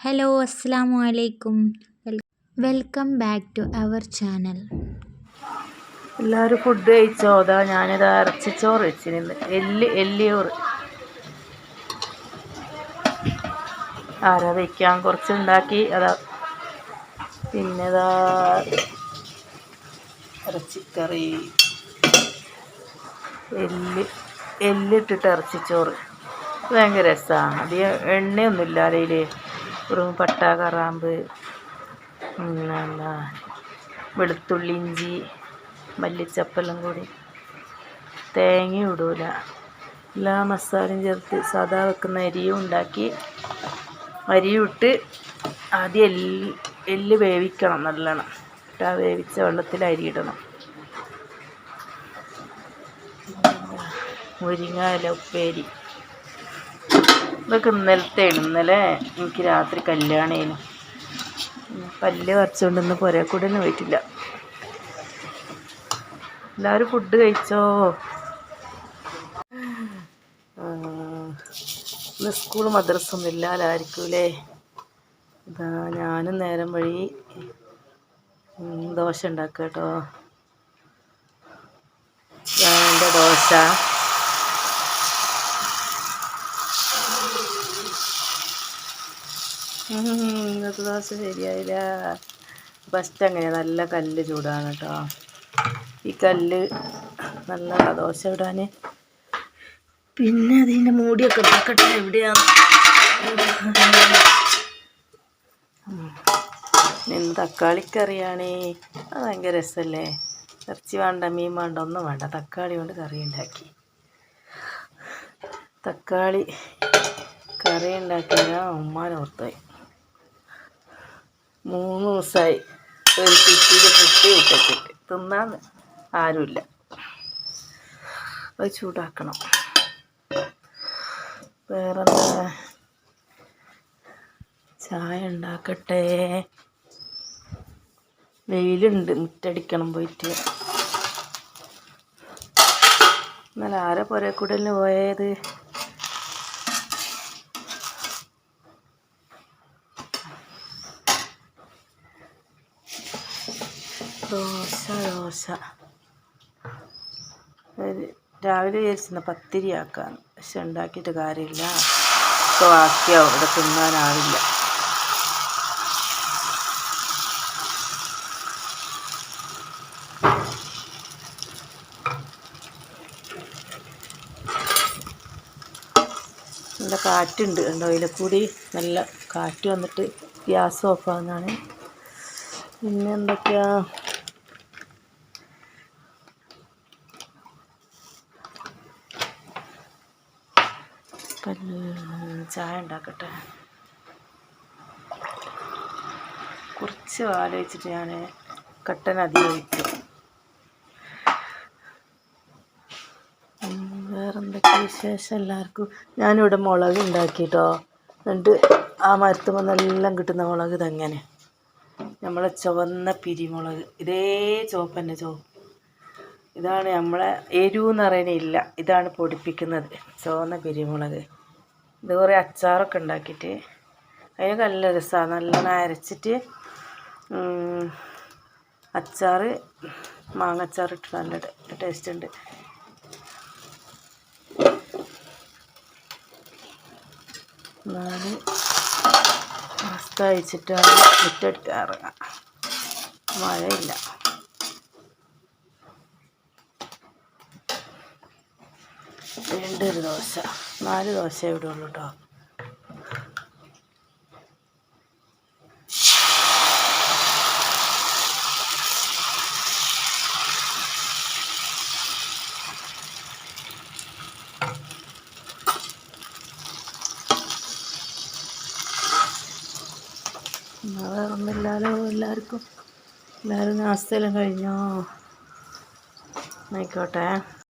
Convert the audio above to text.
Hello അസ്സലാമു അലൈക്കും. Welcome back to our channel. എല്ലാവരും ഫുഡ് കഴിച്ചോ? അതാ ഞാനിതാ ഇറച്ചിച്ചോറ് വെച്ചിരുന്നു. എല്ലിയോറ് ആരാ വയ്ക്കാൻ കുറച്ചുണ്ടാക്കി. അതാ പിന്നെ ഇതാ ഇറച്ചിക്കറി, എല്ലിട്ടിട്ട് ഇറച്ചിച്ചോറ് ഭയങ്കര രസമാണ്. അധികം എണ്ണയൊന്നുമില്ല അതിൽ. ഒരു പട്ട, കറാമ്പ്, എന്താ വെളുത്തുള്ളി, ഇഞ്ചി, മല്ലിച്ചപ്പെല്ലാം കൂടി, തേങ്ങയും ഇടൂല, എല്ലാ മസാലയും ചേർത്ത് സാധാ വെക്കുന്ന അരിയും ഉണ്ടാക്കി. അരിയും ഇട്ട് ആദ്യം എല്ല് വേവിക്കണം നല്ലോണം. എന്നിട്ട് ആ വേവിച്ച വെള്ളത്തിൽ അരി ഇടണം. മുരിങ്ങയില ഉപ്പേരി ഇതൊക്കെ ഇന്നലെ എനിക്ക് രാത്രി കല്യാണേനു. പല്ല് പറിച്ചുകൊണ്ടൊന്ന് പുരക്കൂടന് പോയിട്ടില്ല. എല്ലാവരും ഫുഡ് കഴിച്ചോ? ഇന്ന് സ്കൂൾ മദ്രസൊന്നും ഇല്ലാലായിരിക്കൂലേ? ഇതാ ഞാനും നേരം വഴി ദോശ ഉണ്ടാക്കുക കേട്ടോ. എൻ്റെ ദോശ ഇന്നത്തെ ദോശ ശരിയായില്ല. ഫസ്റ്റ് അങ്ങനെ നല്ല കല്ല് ചൂടാണ് കേട്ടോ. ഈ കല്ല് നല്ല ദോശ ഇടാൻ. പിന്നെ അതിൻ്റെ മൂടിയൊക്കെ ഉണ്ടാക്കട്ടെ. എവിടെയാണ് ഇന്ന് തക്കാളിക്കറിയാണ്. അത് ഭയങ്കര രസമല്ലേ? ഇറച്ചി വേണ്ട, മീൻ വേണ്ട, ഒന്നും വേണ്ട, തക്കാളി കൊണ്ട് കറി ഉണ്ടാക്കി. തക്കാളി കറി ഉണ്ടാക്കിയാൽ ഉമ്മാനോർത്തായി. 3 ദിവസമായി ഒരു കുറ്റിയിൽ പൊട്ടി വിട്ടിട്ട്. തിന്നാൻ ആരുമില്ല. അത് ചൂടാക്കണം. വേറെന്താ? ചായ ഉണ്ടാക്കട്ടെ. വെയിലുണ്ട്, മുറ്റടിക്കണം പോയിട്ട്. ഇന്നലെ ആരെ പുരക്കൂടലിന് പോയത്? ദോശ രാവിലെ വിചാരിച്ചിരുന്ന പത്തിരി ആക്കാൻ. പക്ഷെ ഉണ്ടാക്കിയിട്ട് കാര്യമില്ല. ഇപ്പോൾ ബാക്കിയാവും, ഇവിടെ തിന്നാനാവില്ല. നല്ല കാറ്റുണ്ട് കണ്ടോ? അതിൽ കൂടി നല്ല കാറ്റ് വന്നിട്ട് ഗ്യാസ് ഓഫാകുന്നതാണ്. പിന്നെ എന്തൊക്കെയാ? ചായ ഉണ്ടാക്കട്ടെ. കുറച്ച് ആലോചിച്ചിട്ട് ഞാൻ കട്ടൻ അധികം ഒഴിക്കും. വേറെന്തൊക്കെ വിശേഷം എല്ലാവർക്കും? ഞാനിവിടെ മുളക് ഉണ്ടാക്കിട്ടോ. എന്നിട്ട് ആ മരത്തുമ്പോൾ എല്ലാം കിട്ടുന്ന മുളക് ഇതങ്ങനെ നമ്മളെ ചുവന്ന പിരിമുളക്. ഇതേ ചുവപ്പ് തന്നെ ചുവപ്പ്. ഇതാണ് നമ്മളെ എരിവെന്ന് പറയുന്നില്ല. ഇതാണ് പൊടിപ്പിക്കുന്നത്, ചുവന്ന പിരിമുളക്. ഇത് കുറേ അച്ചാറൊക്കെ ഉണ്ടാക്കിയിട്ട് അതിനൊക്കെ നല്ല രസമാണ്. നല്ലോണം അരച്ചിട്ട് അച്ചാർ, മാങ്ങച്ചാർ ഇട്ട് നല്ല ടേസ്റ്റ് ഉണ്ട്. എന്നാലും അവസ്ഥ അയച്ചിട്ടാണ് മുറ്റടിക്കാൻ ഇറങ്ങാം. മഴയില്ല. വീണ്ടും ഒരു ദോശ. 4 ദോശ ഇവിടെ ഉള്ളൂ കേട്ടോ. വേറെ ഒന്നുമില്ലല്ലോ. എല്ലാവരും നാസ്തയെല്ലാം കഴിഞ്ഞോ? ആയിക്കോട്ടെ.